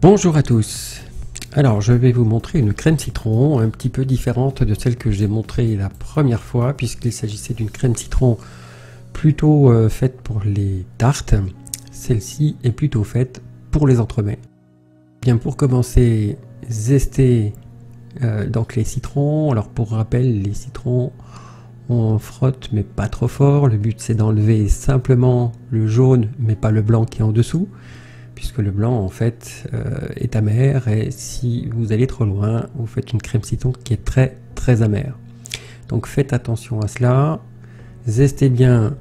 Bonjour à tous. Alors je vais vous montrer une crème citron un petit peu différente de celle que j'ai montrée la première fois, puisqu'il s'agissait d'une crème citron plutôt faite pour les tartes. Celle-ci est plutôt faite pour les entremets. Bien, pour commencer, zester donc les citrons. Alors pour rappel, les citrons on frotte mais pas trop fort. Le but c'est d'enlever simplement le jaune mais pas le blanc qui est en dessous, puisque le blanc en fait est amer, et si vous allez trop loin, vous faites une crème citron qui est très amère. Donc faites attention à cela, zestez bien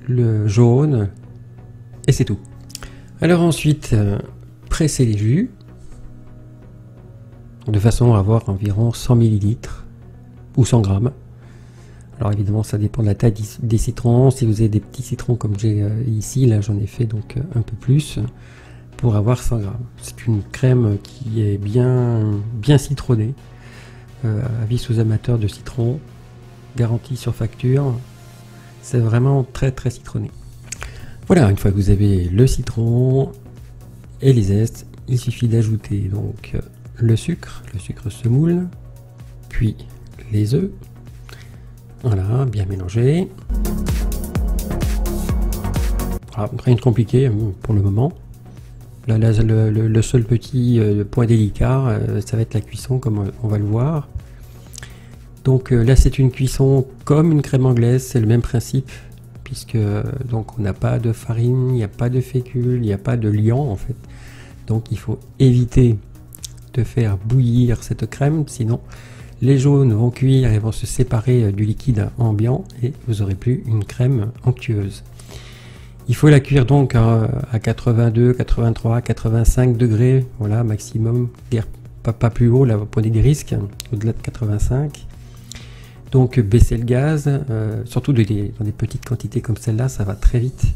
le jaune, et c'est tout. Alors ensuite, pressez les jus, de façon à avoir environ 100 ml ou 100 grammes. Alors évidemment ça dépend de la taille des citrons. Si vous avez des petits citrons comme j'ai ici, là j'en ai fait donc un peu plus, pour avoir 100 grammes. C'est une crème qui est bien citronnée, avis aux amateurs de citron, garantie sur facture, c'est vraiment très citronné. Voilà, une fois que vous avez le citron et les zestes, il suffit d'ajouter donc le sucre semoule, puis les œufs. Voilà, bien mélangé. Voilà, rien de compliqué pour le moment. Là, le seul petit point délicat, ça va être la cuisson, comme on va le voir. Donc là, c'est une cuisson comme une crème anglaise, c'est le même principe, puisque donc on n'a pas de farine, il n'y a pas de fécule, il n'y a pas de liant en fait. Donc il faut éviter de faire bouillir cette crème, sinon les jaunes vont cuire et vont se séparer du liquide ambiant et vous n'aurez plus une crème onctueuse. Il faut la cuire donc à 82, 83, 85 degrés, voilà, maximum, pas plus haut, là vous prenez des risques, au-delà de 85. Donc baissez le gaz, surtout dans des petites quantités comme celle-là, ça va très vite.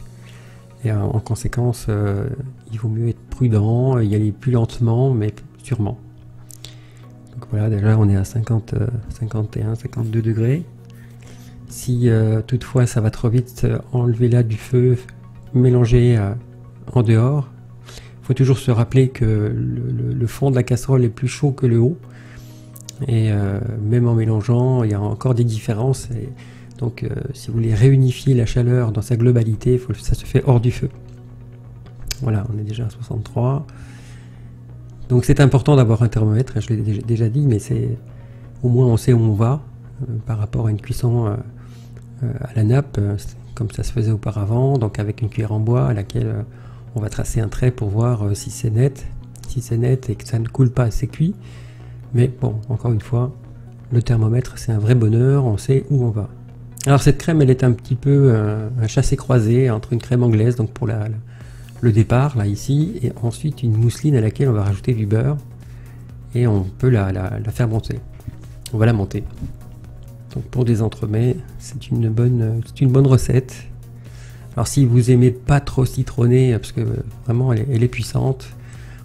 Et en conséquence, il vaut mieux être prudent, y aller plus lentement, mais sûrement. Donc voilà, déjà on est à 50, 51, 52 degrés. Si toutefois ça va trop vite, enlevez-la du feu, mélangez en dehors. Il faut toujours se rappeler que le fond de la casserole est plus chaud que le haut. Et même en mélangeant, il y a encore des différences. Et donc si vous voulez réunifier la chaleur dans sa globalité, ça se fait hors du feu. Voilà, on est déjà à 63. Donc c'est important d'avoir un thermomètre, je l'ai déjà dit, mais au moins on sait où on va par rapport à une cuisson à la nappe, comme ça se faisait auparavant, donc avec une cuillère en bois à laquelle on va tracer un trait pour voir si c'est net. Si c'est net et que ça ne coule pas, c'est cuit. Mais bon, encore une fois, le thermomètre c'est un vrai bonheur, on sait où on va. Alors cette crème, elle est un petit peu un chassé-croisé entre une crème anglaise, donc pour le départ, là ici, et ensuite une mousseline à laquelle on va rajouter du beurre, et on peut la faire monter. On va la monter. Donc pour des entremets, c'est une bonne recette. Alors si vous aimez pas trop citronner, parce que vraiment elle est puissante,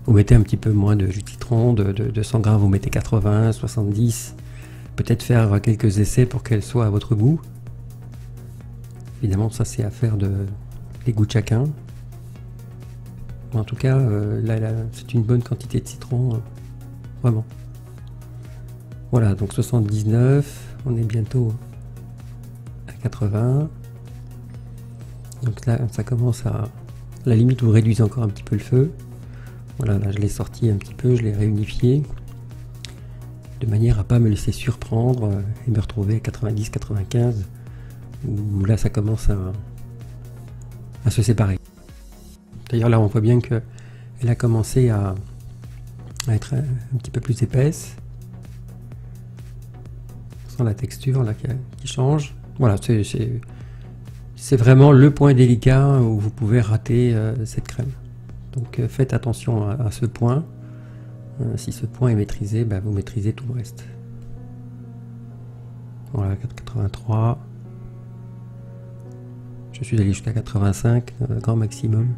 vous mettez un petit peu moins de jus de citron, de 100 grammes, vous mettez 80, 70, peut-être faire quelques essais pour qu'elle soit à votre goût. Évidemment ça c'est affaire des goûts de chacun. En tout cas, là c'est une bonne quantité de citron, vraiment. Voilà, donc 79, on est bientôt à 80. Donc là, ça commence à la limite, vous réduisez encore un petit peu le feu. Voilà, là je l'ai sorti un petit peu, je l'ai réunifié, de manière à pas me laisser surprendre et me retrouver à 90, 95, où là ça commence à se séparer. D'ailleurs là on voit bien qu'elle a commencé à être un petit peu plus épaisse. On sent la texture là qui change. Voilà, c'est vraiment le point délicat où vous pouvez rater cette crème. Donc faites attention à ce point. Si ce point est maîtrisé, vous maîtrisez tout le reste. Voilà, 4,83. Je suis allé jusqu'à 85, grand maximum.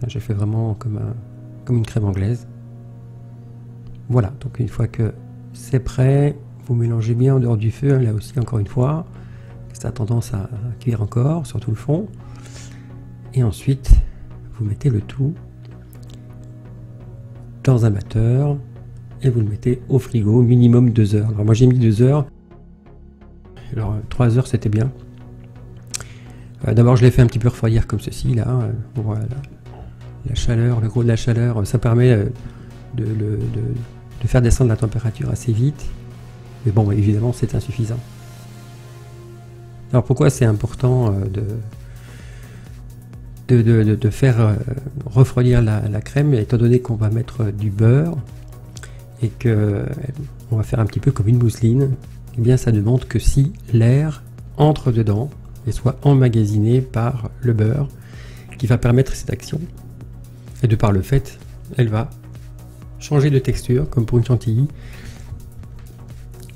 J'ai fait vraiment comme une crème anglaise. Voilà, donc une fois que c'est prêt, vous mélangez bien en dehors du feu, là aussi encore une fois. Ça a tendance à cuire encore, surtout le fond. Et ensuite, vous mettez le tout dans un batteur et vous le mettez au frigo minimum 2 heures. Alors moi j'ai mis 2 heures, alors 3 heures c'était bien. D'abord je l'ai fait un petit peu refroidir comme ceci là, voilà. La chaleur, le gros de la chaleur, ça permet de faire descendre la température assez vite, mais bon évidemment c'est insuffisant. Alors pourquoi c'est important de faire refroidir la crème, étant donné qu'on va mettre du beurre et que on va faire un petit peu comme une mousseline, et bien ça demande que si l'air entre dedans et soit emmagasiné par le beurre qui va permettre cette action, et de par le fait elle va changer de texture comme pour une chantilly,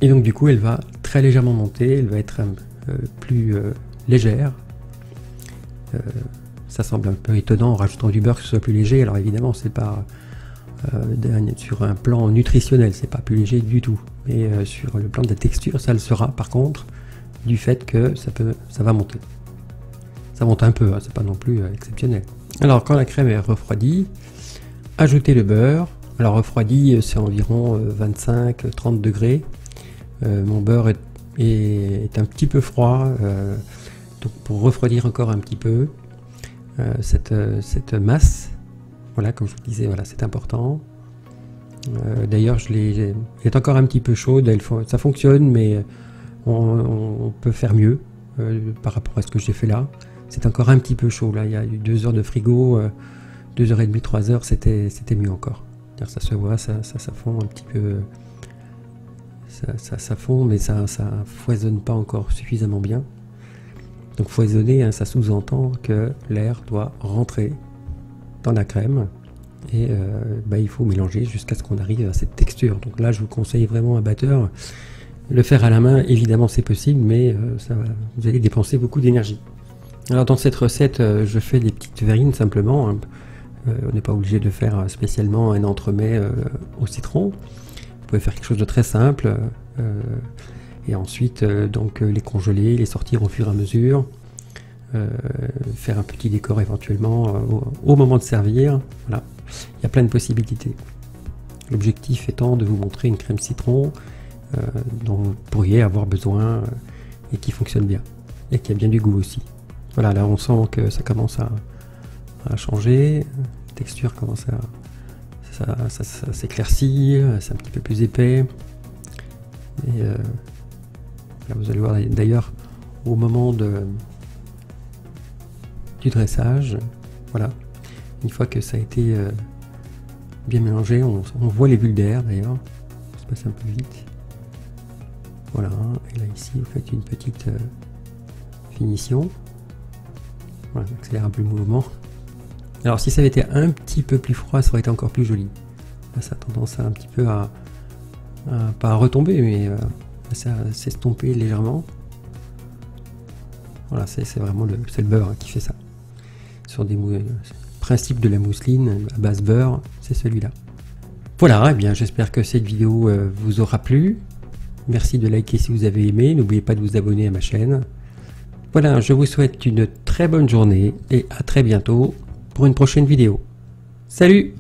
et donc du coup elle va très légèrement monter, elle va être plus légère. Ça semble un peu étonnant en rajoutant du beurre que ce soit plus léger. Alors évidemment c'est pas sur un plan nutritionnel, c'est pas plus léger du tout, mais sur le plan de la texture ça le sera par contre, du fait que ça va monter. Ça monte un peu, hein, c'est pas non plus exceptionnel. Alors quand la crème est refroidie, ajoutez le beurre. Alors refroidi c'est environ 25-30 degrés. Mon beurre est un petit peu froid, donc pour refroidir encore un petit peu cette masse, voilà, comme je vous disais, voilà, c'est important. D'ailleurs elle est encore un petit peu chaude, ça fonctionne, mais on peut faire mieux par rapport à ce que j'ai fait là. C'est encore un petit peu chaud là, il y a eu 2 heures de frigo, 2 heures et demie, 3 heures, c'était mieux encore. Ça se voit, ça fond un petit peu, ça fond, mais ça foisonne pas encore suffisamment bien. Donc foisonner, hein, ça sous-entend que l'air doit rentrer dans la crème et il faut mélanger jusqu'à ce qu'on arrive à cette texture. Donc là je vous conseille vraiment un batteur. Le faire à la main évidemment c'est possible, mais vous allez dépenser beaucoup d'énergie. Alors dans cette recette je fais des petites verrines simplement, hein. On n'est pas obligé de faire spécialement un entremets au citron. Vous pouvez faire quelque chose de très simple et ensuite donc les congeler, les sortir au fur et à mesure, faire un petit décor éventuellement au moment de servir. Voilà, il y a plein de possibilités. L'objectif étant de vous montrer une crème citron dont vous pourriez avoir besoin et qui fonctionne bien et qui a bien du goût aussi. Voilà, là on sent que ça commence à changer, la texture commence ça s'éclaircit, c'est un petit peu plus épais. Et là vous allez voir d'ailleurs au moment du dressage, voilà, une fois que ça a été bien mélangé, on voit les bulles d'air d'ailleurs, ça se passe un peu vite. Voilà, et là ici vous faites une petite finition. Voilà, on accélère un peu le mouvement. Alors si ça avait été un petit peu plus froid, ça aurait été encore plus joli. Là ça a tendance à un petit peu pas à retomber, mais à s'estomper légèrement. Voilà, c'est vraiment le beurre hein, qui fait ça. Sur des principes de la mousseline à base beurre, c'est celui-là. Voilà, et bien j'espère que cette vidéo vous aura plu. Merci de liker si vous avez aimé. N'oubliez pas de vous abonner à ma chaîne. Voilà, je vous souhaite une très bonne journée et à très bientôt pour une prochaine vidéo. Salut!